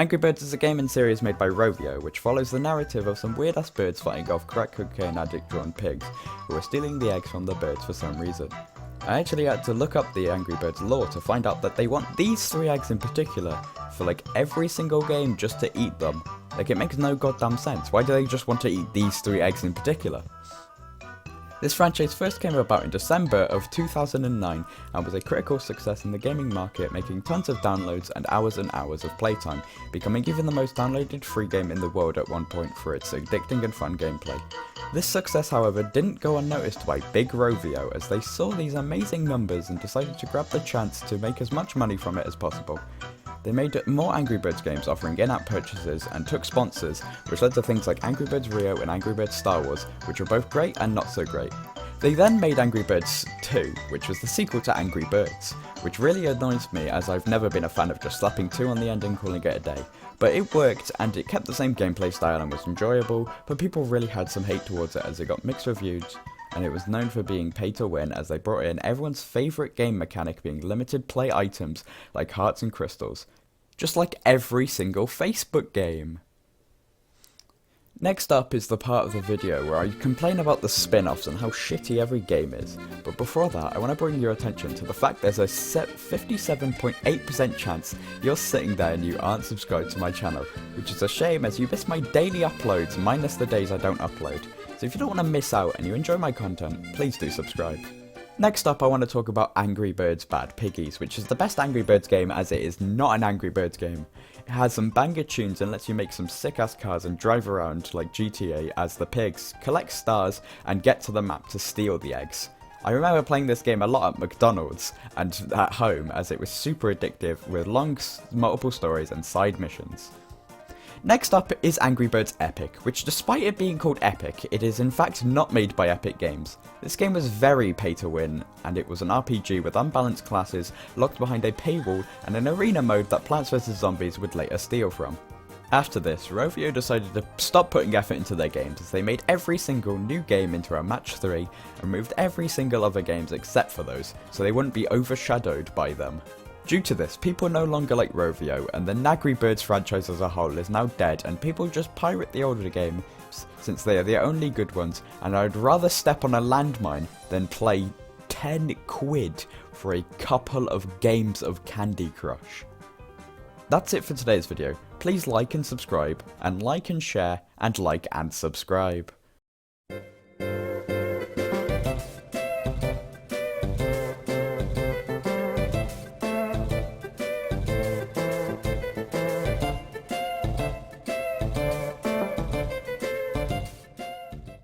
Angry Birds is a gaming series made by Rovio, which follows the narrative of some weird ass birds fighting off crack cocaine addict drawn pigs, who are stealing the eggs from the birds for some reason. I actually had to look up the Angry Birds lore to find out that they want these 3 eggs in particular for like every single game just to eat them. Like, it makes no goddamn sense. Why do they just want to eat these 3 eggs in particular? This franchise first came about in December of 2009 and was a critical success in the gaming market, making tons of downloads and hours of playtime, becoming even the most downloaded free game in the world at one point for its addicting and fun gameplay. This success, however, didn't go unnoticed by Big Rovio, as they saw these amazing numbers and decided to grab the chance to make as much money from it as possible. They made more Angry Birds games offering in-app purchases and took sponsors, which led to things like Angry Birds Rio and Angry Birds Star Wars, which were both great and not so great. They then made Angry Birds 2, which was the sequel to Angry Birds, which really annoys me as I've never been a fan of just slapping 2 on the end and calling it a day. But it worked, and it kept the same gameplay style and was enjoyable, but people really had some hate towards it as it got mixed reviews, and it was known for being pay to win, as they brought in everyone's favourite game mechanic being limited play items like hearts and crystals. Just like every single Facebook game. Next up is the part of the video where I complain about the spin-offs and how shitty every game is, but before that I want to bring your attention to the fact there's a 57.8% chance you're sitting there and you aren't subscribed to my channel, which is a shame as you miss my daily uploads minus the days I don't upload. So if you don't want to miss out and you enjoy my content, please do subscribe. Next up I want to talk about Angry Birds Bad Piggies, which is the best Angry Birds game as it is not an Angry Birds game. It has some banger tunes and lets you make some sick ass cars and drive around like GTA as the pigs, collect stars and get to the map to steal the eggs. I remember playing this game a lot at McDonald's and at home as it was super addictive with long multiple stories and side missions. Next up is Angry Birds Epic, which despite it being called Epic, it is in fact not made by Epic Games. This game was very pay to win, and it was an RPG with unbalanced classes, locked behind a paywall, and an arena mode that Plants vs Zombies would later steal from. After this, Rovio decided to stop putting effort into their games as they made every single new game into a match 3 and removed every single other games except for those, so they wouldn't be overshadowed by them. Due to this, people no longer like Rovio, and the Angry Birds franchise as a whole is now dead, and people just pirate the older games since they are the only good ones, and I'd rather step on a landmine than play 10 quid for a couple of games of Candy Crush. That's it for today's video. Please like and subscribe, and like and share, and like and subscribe.